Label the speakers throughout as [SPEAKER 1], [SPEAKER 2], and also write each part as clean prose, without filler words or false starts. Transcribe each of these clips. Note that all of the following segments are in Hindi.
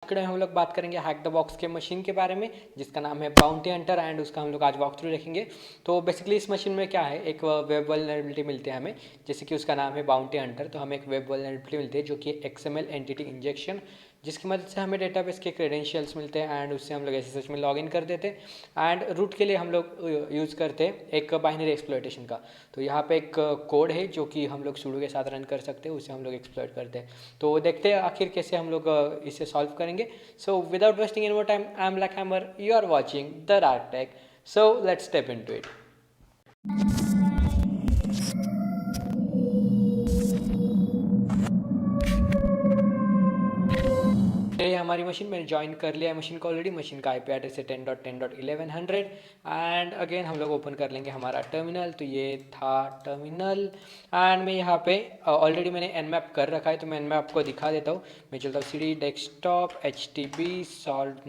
[SPEAKER 1] में हम लोग बात करेंगे हैक द बॉक्स के मशीन के बारे में, जिसका नाम है बाउंटी हंटर, एंड उसका हम लोग आज वॉक थ्रू देखेंगे। तो बेसिकली इस मशीन में क्या है, एक वेब वल्नरेबिलिटी मिलती है हमें, जैसे कि उसका नाम है बाउंटी हंटर। तो हमें एक वेब वल्नरेबिलिटी मिलती है जो कि XML एंटिटी इंजेक्शन, जिसकी मदद से हमें डेटाबेस के क्रेडेंशियल्स मिलते हैं एंड उससे हम लोग SSH में लॉगिन कर देते हैं। एंड रूट के लिए हम लोग यूज़ करते हैं एक बाइनरी एक्सप्लॉइटेशन का। तो यहाँ पे एक कोड है जो कि हम लोग sudo के साथ रन कर सकते हैं, उसे हम लोग एक्सप्लॉइट करते हैं। तो देखते हैं आखिर कैसे हम लोग इसे सॉल्व करेंगे। So without wasting any more time, I am black hammer, you are watching the dark tech. So let's step into it. ये हमारी मशीन, मैंने ज्वाइन कर लिया है मशीन को ऑलरेडी। मशीन का IP एड्रेस है 10.10.1100 एंड अगेन हम लोग ओपन कर लेंगे हमारा टर्मिनल। तो ये था टर्मिनल एंड मैं यहाँ पे ऑलरेडी मैंने nmap कर रखा है, तो मैं nmap को दिखा देता हूँ। मैं चलता हूँ CD desktop HTB solve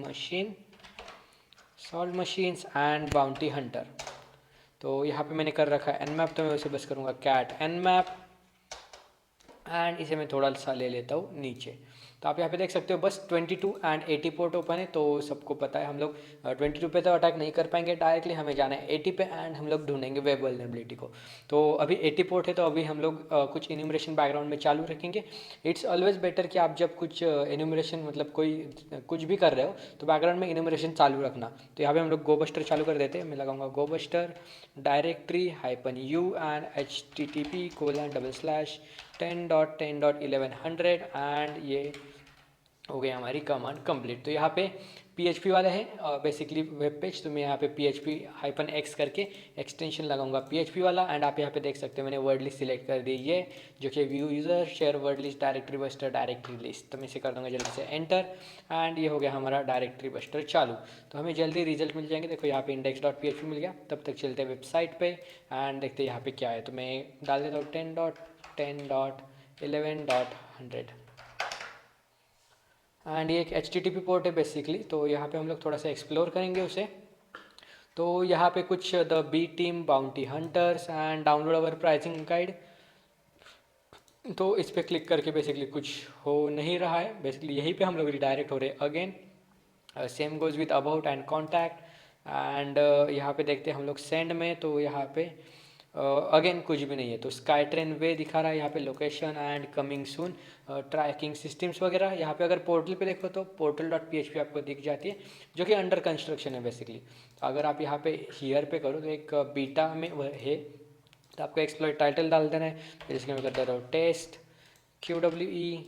[SPEAKER 1] machines and bounty Hunter. तो यहाँ पे मैंने कर रखा है nmap, तो मैं उसे बस करूँगा cat nmap एंड इसे मैं थोड़ा सा ले लेता हूँ नीचे। तो आप यहाँ पे देख सकते हो बस 22 एंड 80 पोर्ट ओपन है। तो सबको पता है हम लोग 22 पे तो अटैक नहीं कर पाएंगे डायरेक्टली, हमें जाना है 80 पे एंड हम लोग ढूंढेंगे वेब वल्नरेबिलिटी को। तो अभी 80 पोर्ट है, तो अभी हम लोग कुछ इन्यूमरेशन बैकग्राउंड में चालू रखेंगे। इट्स ऑलवेज बेटर कि आप जब कुछ इन्यूमरेशन मतलब कोई कुछ भी कर रहे हो तो बैकग्राउंड में इन्यूमरेशन चालू रखना। तो यहाँ पे हम लोग गोबस्टर चालू कर देते हैं। मैं लगाऊंगा gobuster directory -u and http://10.10.1100 and ये हो गई हमारी कमांड कंप्लीट। तो यहाँ पे PHP वाले हैं बेसिकली वेब पेज, तो मैं यहाँ पे PHP-X करके एक्सटेंशन लगाऊंगा PHP वाला। एंड आप यहाँ पे देख सकते हो मैंने वर्ड लिस्ट सिलेक्ट कर दी ये, जो कि view user share word list directory buster directory list. तो मैं इसे कर दूंगा जल्दी से एंटर एंड ये हो गया हमारा डायरेक्टरी बस्टर चालू। तो हमें जल्दी रिजल्ट मिल जाएंगे। देखो यहाँ पे index.php मिल गया। तब तक चलते हैं वेबसाइट पे एंड देखते हैं यहाँ पे क्या है। तो मैं डाल देता हूँ 10.10.11.100 एंड ये एक HTTP पोर्ट है बेसिकली। तो यहाँ पे हम लोग थोड़ा सा एक्सप्लोर करेंगे उसे। तो यहाँ पे कुछ the B team bounty hunters and download our pricing guide, तो इस पर क्लिक करके बेसिकली कुछ हो नहीं रहा है। बेसिकली यहीं पे हम लोग रिडायरेक्ट हो रहे हैं again. Same goes with about and contact and यहाँ पे देखते हैं हम लोग सेंड में। तो यहाँ पे अगेन कुछ भी नहीं है। तो स्काई ट्रेन वे दिखा रहा है यहाँ पे, location and coming soon, tracking systems वगैरह। यहाँ पे अगर पोर्टल पे देखो तो portal.php आपको दिख जाती है, जो कि अंडर कंस्ट्रक्शन है बेसिकली। तो अगर आप यहाँ पे हियर पे करो तो एक बीटा में वह है, तो आपको एक्सप्लॉइट टाइटल डाल देना है। जिसके मैं कर देता हूँ टेस्ट QWE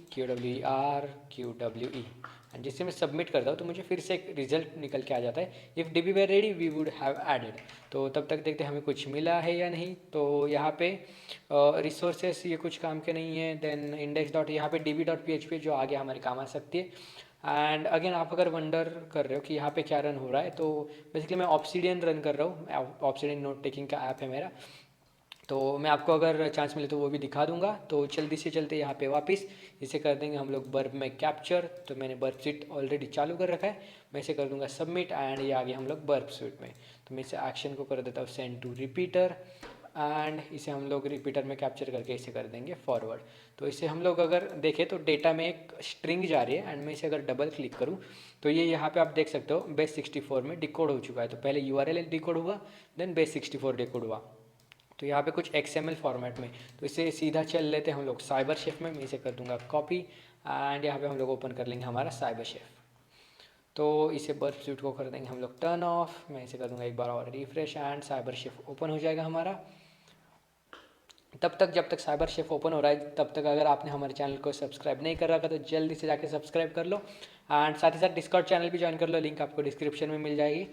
[SPEAKER 1] एंड जिससे मैं सबमिट करता हूँ तो मुझे फिर से एक रिजल्ट निकल के आ जाता है, if DB were ready we would have added। तो तब तक देखते हैं हमें कुछ मिला है या नहीं। तो यहाँ पे रिसोर्सेस ये कुछ काम के नहीं है। देन इंडेक्स डॉट यहाँ पे db.php जो आगे हमारे काम आ सकती है। एंड अगेन आप अगर वंडर कर रहे हो कि यहाँ पे क्या रन हो रहा है, तो बेसिकली मैं ऑब्सीडियन रन कर रहा हूँ। ऑब्सीडियन नोट टेकिंग का ऐप है मेरा। तो मैं आपको अगर चांस मिले तो वो भी दिखा दूंगा। तो जल्दी से चलते यहाँ पे वापस इसे कर देंगे हम लोग बर्ब में कैप्चर। तो मैंने बर्ब स्विट ऑलरेडी चालू कर रखा है, मैं इसे कर दूंगा सबमिट एंड ये आ गया हम लोग बर्ब स्विट में। तो मैं इसे एक्शन को कर देता हूँ सेंड टू रिपीटर एंड इसे हम लोग रिपीटर में कैप्चर करके इसे कर देंगे फॉरवर्ड। तो इसे हम लोग अगर देखें तो डेटा में एक स्ट्रिंग जा रही है एंड मैं इसे अगर डबल क्लिक करूँ तो ये यहाँ पे आप देख सकते हो बेस 64 में डिकोड हो चुका है। तो पहले URL डिकोड हुआ, देन बेस 64 डिकोड हुआ। तो यहाँ पे कुछ XML फॉर्मेट में। तो इसे सीधा चल लेते हैं हम लोग साइबर शेफ में। मैं इसे कर दूंगा कॉपी एंड यहाँ पे हम लोग ओपन कर लेंगे हमारा साइबर शेफ। तो इसे बर्फ सूट को कर देंगे हम लोग टर्न ऑफ। मैं इसे कर दूंगा एक बार और refresh and cyber chef open हो जाएगा हमारा। तब तक जब तक साइबर शेफ ओपन हो रहा है, तब तक अगर आपने हमारे चैनल को सब्सक्राइब नहीं कर रखा तो जल्दी से जाके सब्सक्राइब कर लो एंड साथ ही साथ डिस्कॉर्ड चैनल भी ज्वाइन कर लो, लिंक आपको डिस्क्रिप्शन में मिल जाएगी।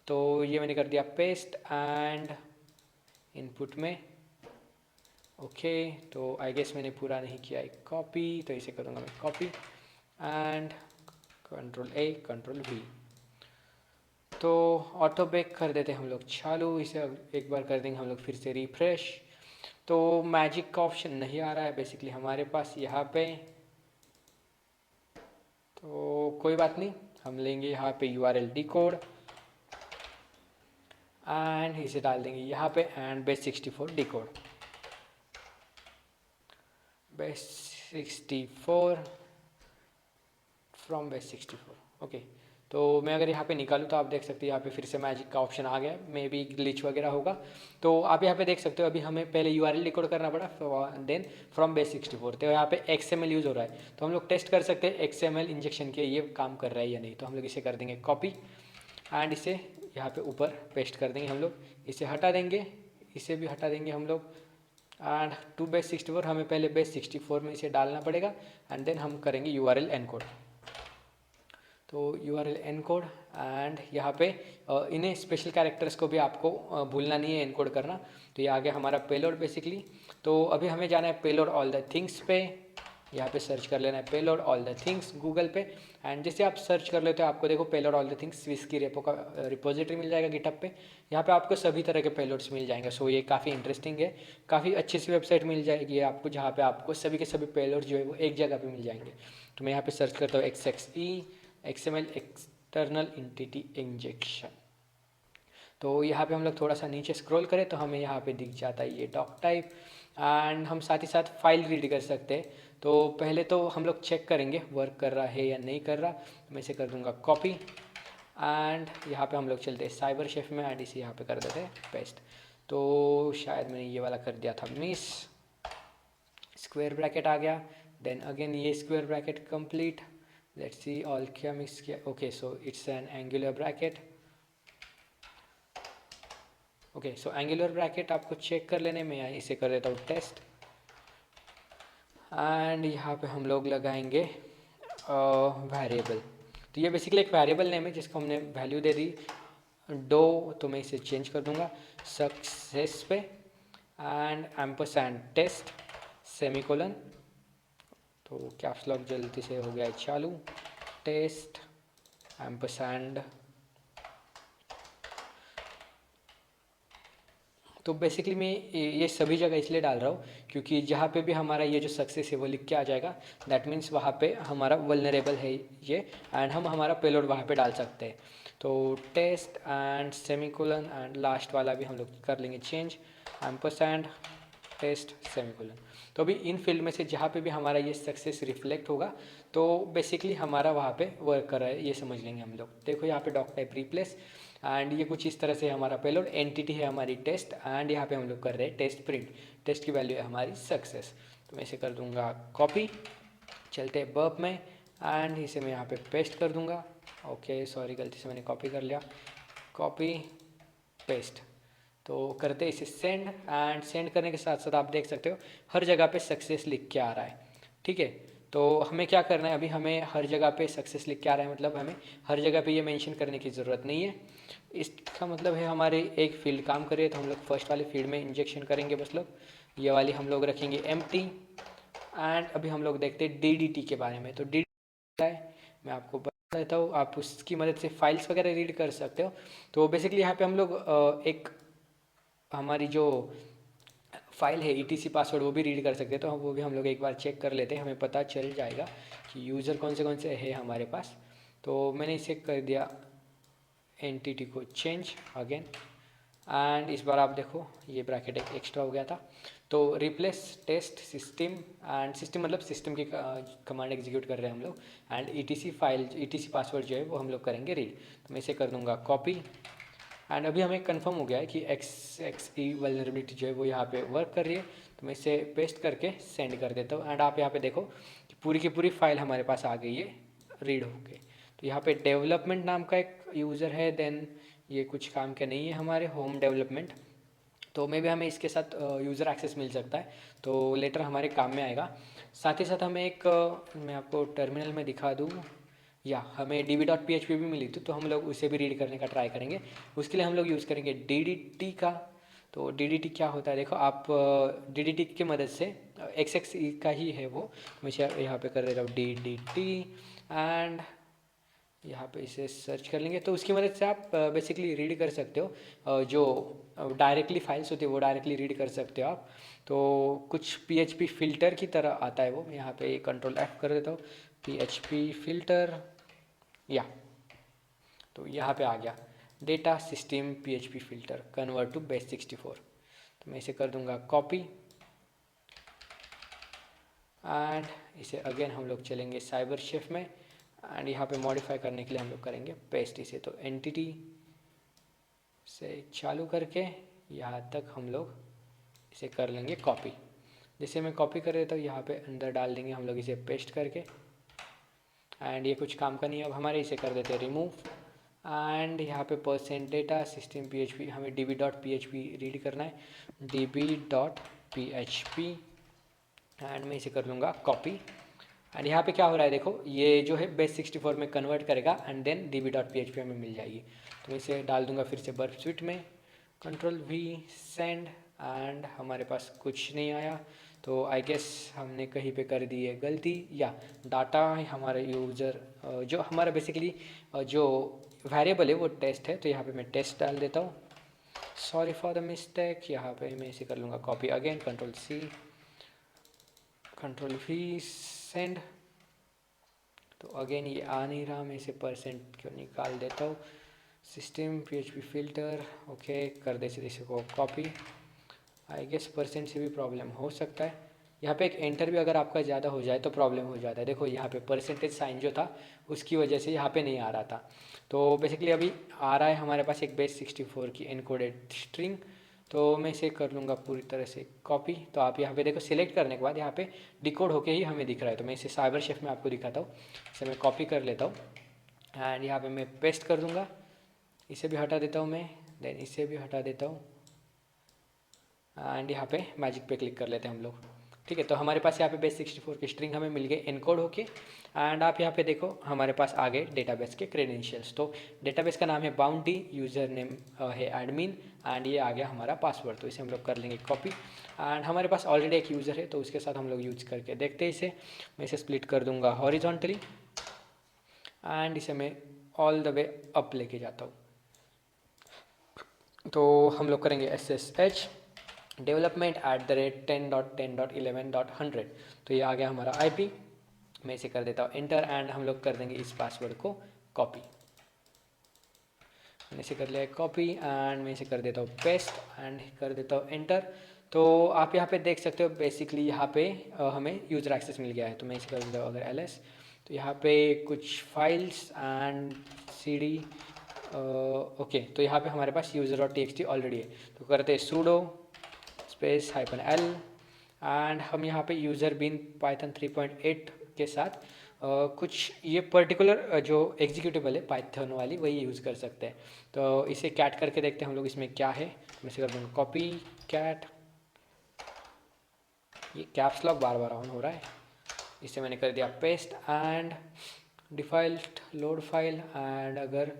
[SPEAKER 1] तो ये मैंने कर दिया पेस्ट एंड इनपुट में। ओके तो आई गेस मैंने पूरा नहीं किया एक कॉपी, तो इसे करूँगा मैं कॉपी एंड Ctrl+A Ctrl+V। तो ऑटो बेक कर देते हैं हम लोग चालू। इसे एक बार कर देंगे हम लोग फिर से रिफ्रेश। तो मैजिक का ऑप्शन नहीं आ रहा है बेसिकली हमारे पास यहाँ पे। तो कोई बात नहीं, हम लेंगे यहाँ पे URL डिकोड एंड इसे डाल देंगे यहाँ पे and base 64 decode. Base 64 from base 64। Okay, तो मैं अगर यहाँ पे निकालूँ तो आप देख सकते हैं यहाँ पे फिर से मैजिक का ऑप्शन आ गया, मे बी ग्लिच वगैरह होगा। तो आप यहाँ पे देख सकते हो अभी हमें पहले यूआरएल डिकोड करना पड़ा, देन फ्रॉम बेस 64। तो यहाँ पे XML यूज़ हो रहा है, तो हम लोग टेस्ट कर सकते हैं XML इंजेक्शन के ये काम कर रहा है या नहीं। तो हम लोग इसे कर देंगे कॉपी एंड इसे यहाँ पे ऊपर पेस्ट कर देंगे हम लोग। इसे हटा देंगे, इसे भी हटा देंगे हम लोग। एंड टू बेस 64 हमें पहले बेस 64 में इसे डालना पड़ेगा एंड देन हम करेंगे यूआरएल एनकोड। तो यूआरएल एनकोड एंड यहाँ पे इन्हें स्पेशल कैरेक्टर्स को भी आपको भूलना नहीं है एनकोड करना। तो ये आ गया हमारा पेलोड बेसिकली। तो अभी हमें जाना है पेलोड ऑल द थिंग्स पे, यहाँ पे सर्च कर लेना है payload all the things Google पे। एंड जैसे आप सर्च कर लेते हो आपको देखो payload all the things Swiss की रेपो का रिपोजिटरी मिल जाएगा गिटहब पे। यहाँ पे आपको सभी तरह के पेलोड्स मिल जाएंगे। सो ये काफ़ी इंटरेस्टिंग है, काफ़ी अच्छी सी वेबसाइट मिल जाएगी आपको जहाँ पे आपको सभी के सभी पेलोड जो है वो एक जगह पे मिल जाएंगे। तो मैं यहाँ पे सर्च करता हूँ XML एक्सटर्नल एंटिटी इंजेक्शन। तो यहाँ पे हम लोग थोड़ा सा नीचे स्क्रॉल करें तो हमें यहाँ पे दिख जाता है ये डॉक टाइप एंड हम साथ ही साथ फाइल रीड कर सकते हैं। तो पहले तो हम लोग चेक करेंगे वर्क कर रहा है या नहीं कर रहा। मैं इसे कर दूंगा कॉपी एंड यहाँ पे हम लोग चलते हैं साइबर शेफ में एंड इसे यहाँ पे कर देते हैं पेस्ट। तो शायद मैंने ये वाला कर दिया था मिस। स्क्वायर ब्रैकेट आ गया, देन अगेन ये square bracket complete. Let's see all क्या मिक्स किया। Okay, so it's an angular bracket. Okay, so angular bracket आपको चेक कर लेने में, इसे कर देता हूँ टेस्ट एंड यहाँ पे हम लोग लगाएंगे वेरिएबल। तो ये बेसिकली एक वेरिएबल नेम है जिसको हमने वैल्यू दे दी डो। तो मैं इसे चेंज कर दूंगा सक्सेस पे एंड एम्परसैंड टेस्ट सेमीकोलन। तो कैप्स लॉक जल्दी से हो गया है चालू, टेस्ट एम्परसैंड। तो बेसिकली मैं ये सभी जगह इसलिए डाल रहा हूँ क्योंकि जहाँ पे भी हमारा ये जो सक्सेस है वो लिख के आ जाएगा, दैट मीन्स वहाँ पे हमारा वल्नरेबल है ये एंड हम हमारा पेलोड वहाँ पे डाल सकते हैं। तो test and semicolon and last वाला भी हम लोग कर लेंगे चेंज एम्परसैंड टेस्ट सेमीकोलन। तो अभी इन फील्ड में से जहाँ पे भी हमारा ये सक्सेस रिफ्लेक्ट होगा तो बेसिकली हमारा वहाँ पे वर्क कर रहा है, ये समझ लेंगे हम लोग। देखो यहाँ पे डॉक टाइप रिप्लेस एंड ये कुछ इस तरह से हमारा पेलोड एंटिटी है हमारी टेस्ट एंड यहाँ पे हम लोग कर रहे हैं टेस्ट प्रिंट। टेस्ट की वैल्यू है हमारी सक्सेस। तो मैं इसे कर दूंगा कॉपी, चलते हैं बर्ब में एंड इसे मैं यहाँ पे पेस्ट कर दूंगा। ओके सॉरी गलती से मैंने कॉपी कर लिया, कॉपी पेस्ट। तो करते इसे सेंड एंड सेंड करने के साथ साथ आप देख सकते हो हर जगह पे सक्सेस लिख के आ रहा है। ठीक है, तो हमें क्या करना है अभी, हमें हर जगह पे सक्सेस लिख के आ रहा है मतलब हमें हर जगह पे ये मेंशन करने की ज़रूरत नहीं है। इसका मतलब है हमारे एक फील्ड काम करे तो हम लोग फर्स्ट वाले फील्ड में इंजेक्शन करेंगे बस लोग, ये वाली हम लोग रखेंगे एम्प्टी। एंड अभी हम लोग देखते हैं DDT के बारे में। तो DDT है मैं आपको बता देता हूँ, आप उसकी मदद से फाइल्स वगैरह रीड कर सकते हो। तो बेसिकली यहाँ पे हम लोग एक हमारी जो फाइल है ETC पासवर्ड वो भी रीड कर सकते हैं। तो वो भी हम लोग एक बार चेक कर लेते हैं, हमें पता चल जाएगा कि यूज़र कौन से है हमारे पास। तो मैंने इसे कर दिया एंटिटी को चेंज अगेन एंड इस बार आप देखो ये ब्रैकेट एक एक्स्ट्रा हो गया था। तो replace test system and system मतलब सिस्टम की कमांड एग्जीक्यूट कर रहे हैं हम लोग and ETC file ETC password जो है वो हम लोग करेंगे रीड। तो मैं इसे कर दूंगा कॉपी एंड अभी हमें कंफर्म हो गया है कि XXE वल्नरेबिलिटी जो है वो यहाँ पे वर्क कर रही है। तो मैं इसे पेस्ट करके सेंड कर देता हूँ एंड आप यहाँ पे देखो कि पूरी की पूरी फाइल हमारे पास आ गई है रीड होके। तो यहाँ पे डेवलपमेंट नाम का एक यूज़र है, देन ये कुछ काम के नहीं है हमारे होम डेवलपमेंट। तो मे भी हमें इसके साथ यूज़र एक्सेस मिल सकता है, तो लेटर हमारे काम में आएगा। साथ ही साथ हमें एक मैं आपको टर्मिनल में दिखा दूँ, या हमें db.php भी मिली थी तो हम लोग उसे भी रीड करने का ट्राई करेंगे। उसके लिए हम लोग यूज़ करेंगे DDT का। तो DDT क्या होता है देखो आप, DDT की मदद से XXE का ही है वो, मुझे यहाँ पे कर दे रहा हूँ DDT एंड यहाँ पे इसे सर्च कर लेंगे। तो उसकी मदद से आप बेसिकली रीड कर सकते हो, जो डायरेक्टली फाइल्स होती है वो डायरेक्टली रीड कर सकते हो आप। तो कुछ PHP फ़िल्टर की तरह आता है वो, मैं यहाँ पे Ctrl F कर देता हूँ, PHP फ़िल्टर या। तो यहाँ पे आ गया data system PHP filter convert to base 64। तो मैं इसे कर दूंगा कॉपी एंड इसे अगेन हम लोग चलेंगे साइबर शेफ में एंड यहाँ पे मॉडिफाई करने के लिए हम लोग करेंगे पेस्ट इसे। तो एंटिटी से चालू करके यहाँ तक हम लोग इसे कर लेंगे कॉपी। जैसे मैं कॉपी कर देता हूँ यहाँ पे अंदर डाल देंगे हम लोग इसे पेस्ट करके। एंड ये कुछ काम का नहीं है अब हमारे, इसे कर देते हैं रिमूव। एंड यहाँ पे परसेंट डेटा सिस्टम PHP हमें db.php रीड करना है, db.php एंड मैं इसे कर लूँगा कॉपी। एंड यहाँ पे क्या हो रहा है देखो, ये जो है बेस 64 में कन्वर्ट करेगा एंड देन db.php हमें मिल जाएगी। तो मैं इसे डाल दूँगा फिर से बर्फ स्विट में, Ctrl+V सेंड एंड हमारे पास कुछ नहीं आया। तो आई गेस हमने कहीं पे कर दी है गलती, या डाटा हमारा यूज़र जो हमारा बेसिकली जो वेरिएबल है वो टेस्ट है, तो यहाँ पे मैं टेस्ट डाल देता हूँ। Sorry for the mistake. यहाँ पे मैं इसे कर लूँगा copy again, Ctrl+C Ctrl+V send. तो अगेन ये आ नहीं रहा, मैं इसे परसेंट क्यों निकाल देता हूँ। सिस्टम PHP फिल्टर ओके कर दे इसे को कॉपी। आई गेस परसेंट से भी प्रॉब्लम हो सकता है। यहाँ पे एक एंटर भी अगर आपका ज़्यादा हो जाए तो प्रॉब्लम हो जाता है। देखो यहाँ पे परसेंटेज साइन जो था उसकी वजह से यहाँ पे नहीं आ रहा था। तो बेसिकली अभी आ रहा है हमारे पास एक बेस 64 की एनकोडेड स्ट्रिंग। तो मैं इसे कर लूँगा पूरी तरह से कॉपी। तो आप यहाँ पे देखो सिलेक्ट करने के बाद यहाँ पे डिकोड होके ही हमें दिख रहा है। तो मैं इसे साइबर शेफ में आपको दिखाता हूँ। इसे मैं कॉपी कर लेता हूँ एंड यहाँ पे मैं पेस्ट कर दूँगा। इसे भी हटा देता हूँ मैं, देन इसे भी हटा देता हूँ एंड यहाँ पे मैजिक पे क्लिक कर लेते हैं हम लोग। ठीक है, तो हमारे पास यहाँ पे बेस 64 की स्ट्रिंग हमें मिल गई एनकोड होके। एंड आप यहाँ पे देखो हमारे पास आ गए डेटाबेस के क्रेडेंशियल्स। तो डेटाबेस का नाम है बाउंटी, यूज़र नेम है एडमिन एंड ये आ गया हमारा पासवर्ड। तो इसे हम लोग कर लेंगे कॉपी। एंड हमारे पास ऑलरेडी एक यूज़र है तो उसके साथ हम लोग यूज करके देखते हैं इसे। मैं इसे स्प्लिट कर दूँगा हॉरिजॉन्टली एंड इसे मैं ऑल द वे अप लेके जाता हूँ। तो हम लोग करेंगे SSH development@10.10.11.100। तो ये आ गया हमारा IP। मैं इसे कर देता हूँ एंटर एंड हम लोग कर देंगे इस पासवर्ड को कॉपी। मैंने इसे कर लिया कॉपी एंड मैं इसे कर देता हूँ पेस्ट एंड कर देता हूँ एंटर। तो आप यहाँ पे देख सकते हो बेसिकली यहाँ पे हमें यूज़र एक्सेस मिल गया है। तो मैं इसे कर देता हूँ अगर LS, तो यहाँ पे कुछ फाइल्स एंड CD ओके। तो यहाँ पे हमारे पास user.txt ऑलरेडी है। तो करते हैं sudo स्पेस -l एंड हम यहाँ पे यूज़र बिन पाइथन 3.8 के साथ कुछ ये पर्टिकुलर जो एग्जीक्यूटिबल है पाइथन वाली वही यूज़ कर सकते हैं। तो इसे कैट करके देखते हैं हम लोग इसमें क्या है। मैं इसे कर दूँगा कॉपी कैट, ये caps lock bar bar on हो रहा है। इसे मैंने कर दिया paste and default load file and अगर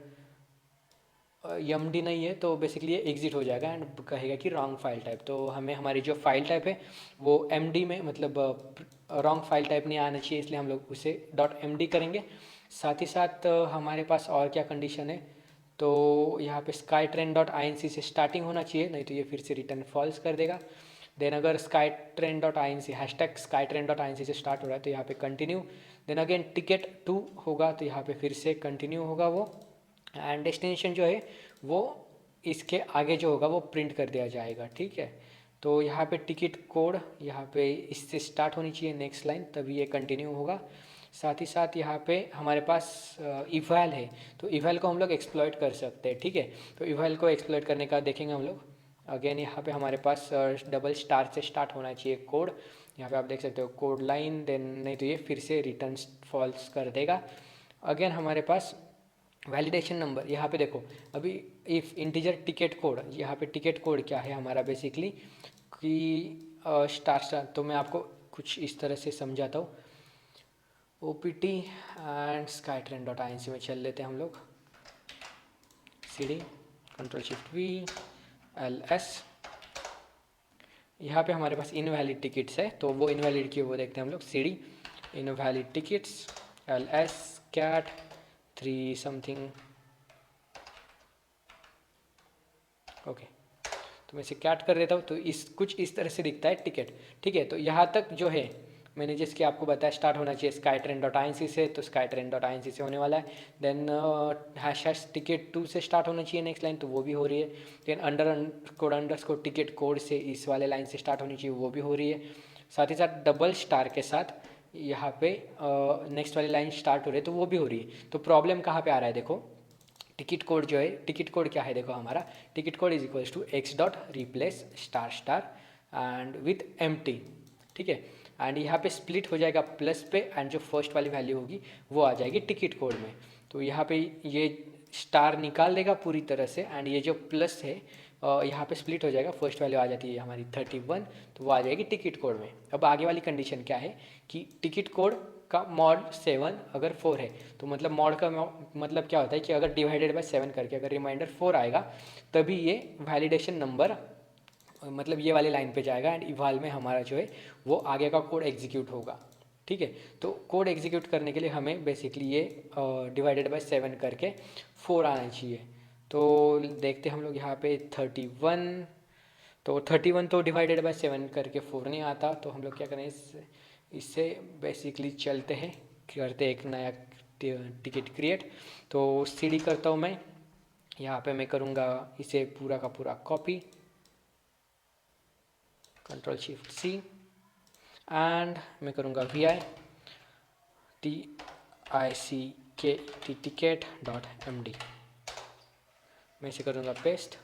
[SPEAKER 1] MD नहीं है तो बेसिकली ये एग्जिट हो जाएगा एंड कहेगा कि रॉन्ग फाइल टाइप। तो हमें हमारी जो फाइल टाइप है वो MD में मतलब रॉन्ग फाइल टाइप नहीं आना चाहिए, इसलिए हम लोग उसे .md करेंगे। साथ ही साथ हमारे पास और क्या कंडीशन है, तो यहाँ पे skytrain.inc से स्टार्टिंग होना चाहिए, नहीं तो ये फिर से रिटर्न फॉल्स कर देगा। देन अगर skytrain.inc #skytrain.inc से स्टार्ट हो रहा है तो यहाँ पे कंटिन्यू। देन अगेन टिकट 2 होगा तो यहाँ पे फिर से कंटिन्यू होगा वो। एंड डेस्टिनेशन जो है वो इसके आगे जो होगा वो प्रिंट कर दिया जाएगा। ठीक है, तो यहाँ पे टिकट कोड यहाँ पे इससे स्टार्ट होनी चाहिए नेक्स्ट लाइन, तभी ये कंटिन्यू होगा। साथ ही साथ यहाँ पे हमारे पास इवैल है, तो इवैल को हम लोग एक्सप्लॉइट कर सकते हैं। ठीक है, तो इवैल को एक्सप्लॉइट करने का देखेंगे हम लोग। अगेन यहाँ पे हमारे पास डबल स्टार से स्टार्ट होना चाहिए कोड। यहाँ पे आप देख सकते हो कोड लाइन, देन नहीं तो ये फिर से रिटर्न फॉल्स कर देगा। अगेन हमारे पास वैलिडेशन नंबर, यहाँ पे देखो अभी इफ़ इंटीजर टिकट कोड, यहाँ पे टिकट कोड क्या है हमारा बेसिकली कि स्टार। तो मैं आपको कुछ इस तरह से समझाता हूँ। OPT एंड skytrain.inc में चल लेते हैं हम लोग। CD Ctrl+Shift+V LS। यहाँ पे हमारे पास इनवैलिड टिकट्स है तो वो इनवैलिड की वो देखते हैं हम लोग। CD invalid tickets LS cat 3 something okay. तो मैं इसे कैट कर देता हूँ तो इस कुछ इस तरह से दिखता है टिकट। ठीक है, तो यहाँ तक जो है मैंने जिसके आपको बताया स्टार्ट होना चाहिए skytrain.inc से, तो skytrain.inc से होने वाला है। देन #ticket 2 से स्टार्ट होना चाहिए नेक्स्ट लाइन, तो वो भी हो रही है। देन अंडरस्कोर टिकट कोड से इस वाले लाइन से स्टार्ट होनी चाहिए, वो भी हो रही है। साथ ही साथ डबल स्टार के साथ यहाँ पे नेक्स्ट वाली लाइन स्टार्ट हो रही है तो वो भी हो रही है। तो प्रॉब्लम कहाँ पे आ रहा है देखो, टिकट कोड जो है, टिकट कोड क्या है देखो हमारा, ticket code is equals to X dot replace star star and with empty, ठीक है। एंड यहाँ पे स्प्लिट हो जाएगा प्लस पे एंड जो फर्स्ट वाली वैल्यू होगी वो आ जाएगी टिकट कोड में। तो यहाँ पे ये स्टार निकाल देगा पूरी तरह से एंड ये जो प्लस है यहाँ पे स्प्लिट हो जाएगा, फर्स्ट वैल्यू आ जाती है हमारी 31, तो वो आ जाएगी टिकट कोड में। अब आगे वाली कंडीशन क्या है कि टिकट कोड का मॉड 7 अगर 4 है, तो मतलब मॉड का मतलब क्या होता है कि अगर डिवाइडेड बाय 7 करके अगर रिमाइंडर 4 आएगा तभी ये वैलिडेशन नंबर मतलब ये वाली लाइन पे जाएगा एंड इवाल में हमारा जो है वो आगे का कोड एग्जीक्यूट होगा, ठीक है। तो कोड एग्जीक्यूट करने के लिए हमें बेसिकली ये डिवाइडेड बाय 7 करके 4 आना चाहिए। तो देखते हम लोग यहाँ पे 31, तो 31 तो डिवाइडेड बाय 7 करके 4 नहीं आता, तो हम लोग क्या करें इससे बेसिकली चलते हैं, करते एक नया टिकट क्रिएट। तो सीडी करता हूँ मैं, यहाँ पे मैं करूँगा इसे पूरा का पूरा copy, control shift C and मैं करूँगा TICKET टिकट डॉट MD, मैं इसे करूँगा पेस्ट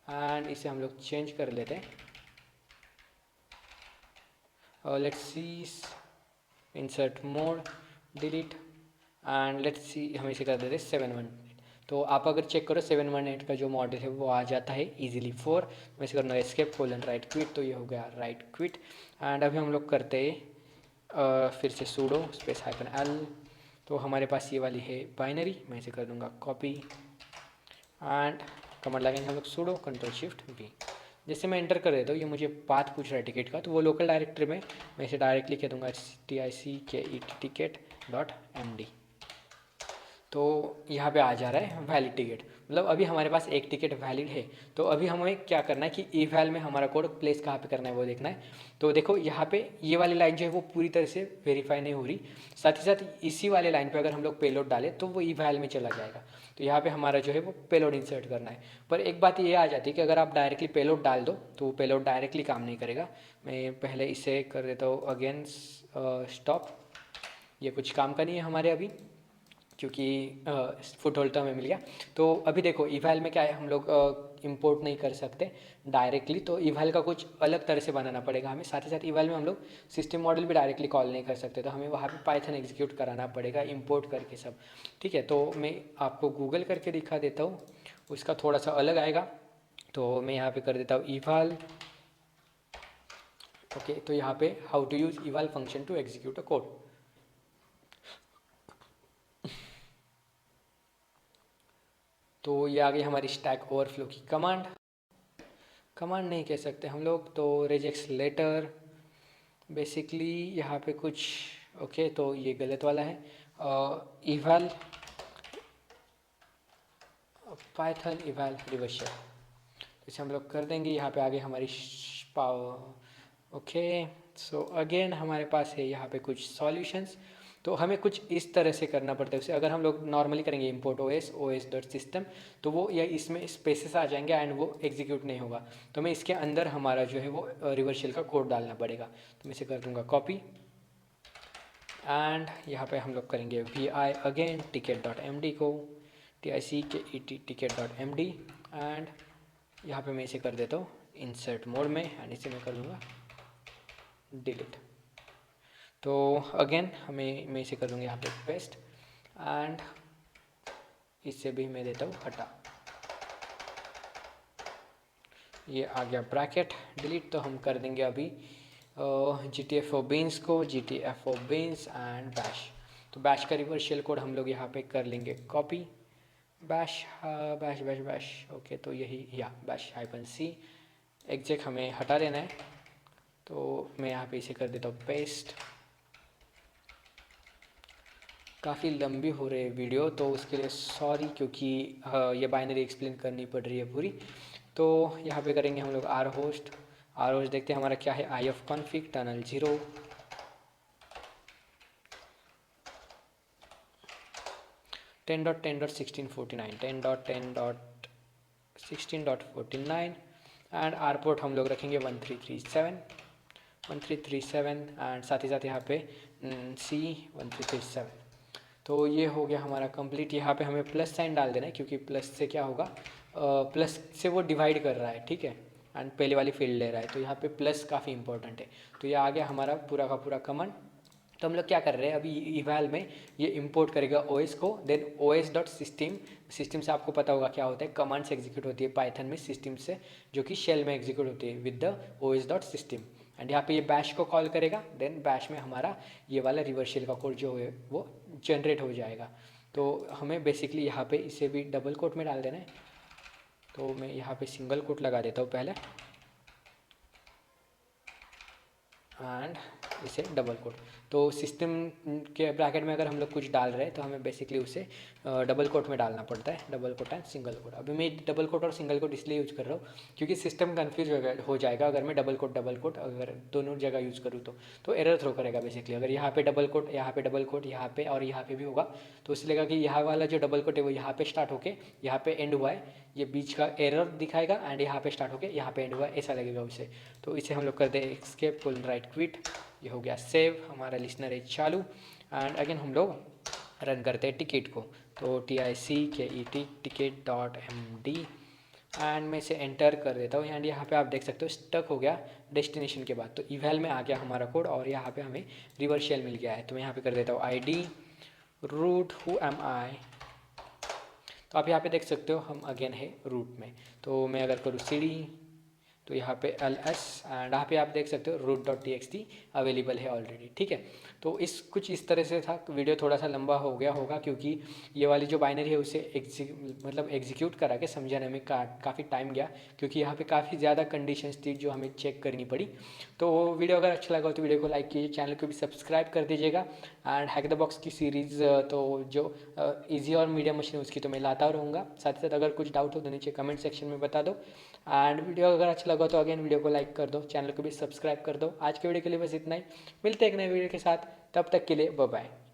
[SPEAKER 1] एंड इसे हम लोग चेंज कर लेते हैं। Let's see insert mode delete and let's see हम इसे कर देते हैं 718। तो आप अगर चेक करो 718 का जो मॉडल है वो आ जाता है इजीली 4। मैं इसे करूँगा एस्केप कोलन राइट क्विट, तो ये हो गया राइट क्विट। एंड अभी हम लोग करते हैं फिर से सूडो स्पेस -l, तो हमारे पास ये वाली है बाइनरी, मैं इसे कर दूँगा कॉपी एंड कमांड लगाएंगे हम लोग सूडो कंट्रोल शिफ्ट V। जैसे मैं एंटर कर देता हूँ ये मुझे पाथ पूछ रहा है टिकट का, तो वो लोकल डायरेक्टरी में मैं इसे डायरेक्टली कह दूँगा TICKET टिकट डॉट MD, तो यहाँ पे आ जा रहा है वैलिड टिकट, मतलब अभी हमारे पास एक टिकट वैलिड है। तो अभी हमें क्या करना है कि इवैल में हमारा कोड प्लेस कहाँ पे करना है वो देखना है। तो देखो यहाँ पे ये वाली लाइन जो है वो पूरी तरह से वेरीफाई नहीं हो रही, साथ ही साथ इसी वाले लाइन पे अगर हम लोग पेलोड डालें तो वो इवैल में चला जाएगा। तो यहाँ पे हमारा जो है वो पेलोड इंसर्ट करना है। पर एक बात ये आ जाती है कि अगर आप डायरेक्टली पेलोड डाल दो तो वो पेलोड डायरेक्टली काम नहीं करेगा। मैं पहले इसे कर देता हूँ अगेन स्टॉप, ये कुछ काम का नहीं है हमारे अभी क्योंकि फुट होल्ड तो हमें मिल गया। तो अभी देखो इवैल में क्या है, हम लोग इंपोर्ट नहीं कर सकते डायरेक्टली, तो इवैल का कुछ अलग तरह से बनाना पड़ेगा हमें। साथ ही साथ इवैल में हम लोग सिस्टम मॉडल भी डायरेक्टली कॉल नहीं कर सकते, तो हमें वहाँ पे पाइथन एग्जीक्यूट कराना पड़ेगा इंपोर्ट करके सब, ठीक है। तो मैं आपको गूगल करके दिखा देता हूँ, उसका थोड़ा सा अलग आएगा। तो मैं यहाँ पर कर देता हूँ इवैल, ओके। तो यहाँ पे how to use eval function to execute a code. तो ये आ गई हमारी स्टैक ओवरफ्लो की कमांड, कमांड नहीं कह सकते हम लोग, तो रेजेक्स लेटर बेसिकली यहाँ पे कुछ, ओके तो ये गलत वाला है। इवैल पाइथन इवैल रिवर्सल, इसे हम लोग कर देंगे। यहाँ पे आगे हमारी पावर, ओके। सो अगेन हमारे पास है यहाँ पे कुछ सॉल्यूशंस, तो हमें कुछ इस तरह से करना पड़ता है उसे। अगर हम लोग नॉर्मली करेंगे import os डॉट सिस्टम, तो वो या इसमें स्पेसेस आ जाएंगे एंड वो एग्जीक्यूट नहीं होगा। तो मैं इसके अंदर हमारा जो है वो रिवर्सल का कोड डालना पड़ेगा, तो मैं इसे कर दूंगा कॉपी एंड यहाँ पे हम लोग करेंगे vi again ticket dot MD को TICKET ticket dot MD and यहाँ पे मैं इसे कर देता हूँ इंसर्ट मोड में एंड इसे मैं कर दूँगा डिलीट। तो अगेन मैं इसे कर दूँगा यहाँ पे पेस्ट एंड इससे भी मैं देता हूँ हटा, ये आ गया ब्रैकेट डिलीट। तो हम कर देंगे अभी GTFO बीन्स को GTFO बीन्स एंड बैश। तो बैश का रिवर्सल कोड हम लोग यहाँ पे कर लेंगे copy, bash bash bash bash, okay. तो यही या बैश -c एग्जैक्ट हमें हटा देना है, तो मैं यहाँ पे इसे कर देता हूँ पेस्ट। काफ़ी लंबी हो रही है वीडियो, तो उसके लिए सॉरी, क्योंकि ये बाइनरी एक्सप्लेन करनी पड़ रही है पूरी। तो यहाँ पे करेंगे हम लोग आर होस्ट देखते हैं हमारा क्या है, IF config tunnel 0 10.10.1649 10.10.16.49 and R port हम लोग रखेंगे 1337 1337 एंड साथ ही साथ यहाँ पे C1337। तो ये हो गया हमारा कंप्लीट। यहाँ पे हमें प्लस साइन डाल देना है क्योंकि प्लस से क्या होगा, प्लस से वो डिवाइड कर रहा है, ठीक है, एंड पहले वाली फील्ड ले रहा है, तो यहाँ पे प्लस काफ़ी इंपॉर्टेंट है। तो ये आ गया हमारा पूरा का पूरा कमांड। तो हम लोग क्या कर रहे हैं अभी, इवैल में ये इंपोर्ट करेगा ओएस को, then OS dot system. System से आपको पता होगा क्या होता है, कमांड्स एग्जीक्यूट होती है पाइथन में सिस्टम से, जो कि शेल में एग्जीक्यूट होती है with the OS dot system. And यहाँ पे ये बैश को कॉल करेगा, देन बैश में हमारा ये वाला रिवर्स शेल का कोड जो है वो जनरेट हो जाएगा। तो हमें बेसिकली यहाँ पे इसे भी डबल कोट में डाल देना है। तो मैं यहाँ पे सिंगल कोट लगा देता हूँ पहले, एंड इसे डबल कोट। तो सिस्टम के ब्रैकेट में अगर हम लोग कुछ डाल रहे हैं तो हमें बेसिकली उसे डबल कोट में डालना पड़ता है, double quote and single quote. अभी मैं डबल कोट और सिंगल कोट इसलिए यूज़ कर रहा हूँ क्योंकि सिस्टम कन्फ्यूज हो जाएगा अगर मैं डबल कोट अगर दोनों जगह यूज़ करूँ तो एरर थ्रो करेगा बेसिकली। अगर यहाँ पे डबल कोट, यहाँ पे डबल कोट, यहाँ पे और यहाँ पे भी होगा तो इसलिए लगा कि यहाँ वाला जो डबल कोट है वो यहाँ पे स्टार्ट होके यहाँ पे एंड हुआ है, ये बीच का एरर दिखाएगा, एंड यहाँ पे स्टार्ट होके यहाँ पे एंड हुआ है, ऐसा लगेगा उसे। तो इसे हम लोग करते हैं एस्केप पुल राइट क्विट, ये हो गया सेव, हमारा लिसनर है चालू। एंड अगेन हम लोग रन करते हैं टिकट को, तो TICKET ticket.md, एंड मैं इसे एंटर कर देता हूँ। एंड यहाँ पे आप देख सकते हो स्टक हो गया डेस्टिनेशन के बाद, तो इवैल में आ गया हमारा कोड और यहाँ पे हमें रिवर्स शेल मिल गया है। तो मैं यहाँ पे कर देता हूँ ID रूट हु एम आई। तो आप यहाँ पे देख सकते हो हम अगेन है रूट में। तो मैं अगर करूँ CD तो यहाँ पे LS, एंड यहाँ पे आप देख सकते हो root.txt अवेलेबल है ऑलरेडी, ठीक है। तो इस कुछ इस तरह से था। वीडियो थोड़ा सा लंबा हो गया होगा क्योंकि ये वाली जो बाइनरी है उसे एग्जीक्यूट करा के समझाने में काफ़ी टाइम गया, क्योंकि यहाँ पे काफ़ी ज़्यादा कंडीशंस थी जो हमें चेक करनी पड़ी। तो वीडियो अगर अच्छा लगा तो वीडियो को लाइक कीजिए, चैनल को भी सब्सक्राइब कर दीजिएगा। एंड हैक द बॉक्स की सीरीज़ तो जो ईजी और मीडियम मशीन है उसकी तो मैं लाता रहूँगा। साथ ही साथ अगर कुछ डाउट हो तो नीचे कमेंट सेक्शन में बता दो। एंड वीडियो अगर अच्छा लगा तो अगेन वीडियो को लाइक कर दो, चैनल को भी सब्सक्राइब कर दो। आज के वीडियो के लिए बस इतना ही, मिलते हैं एक नए वीडियो के साथ, तब तक के लिए बाय बाय।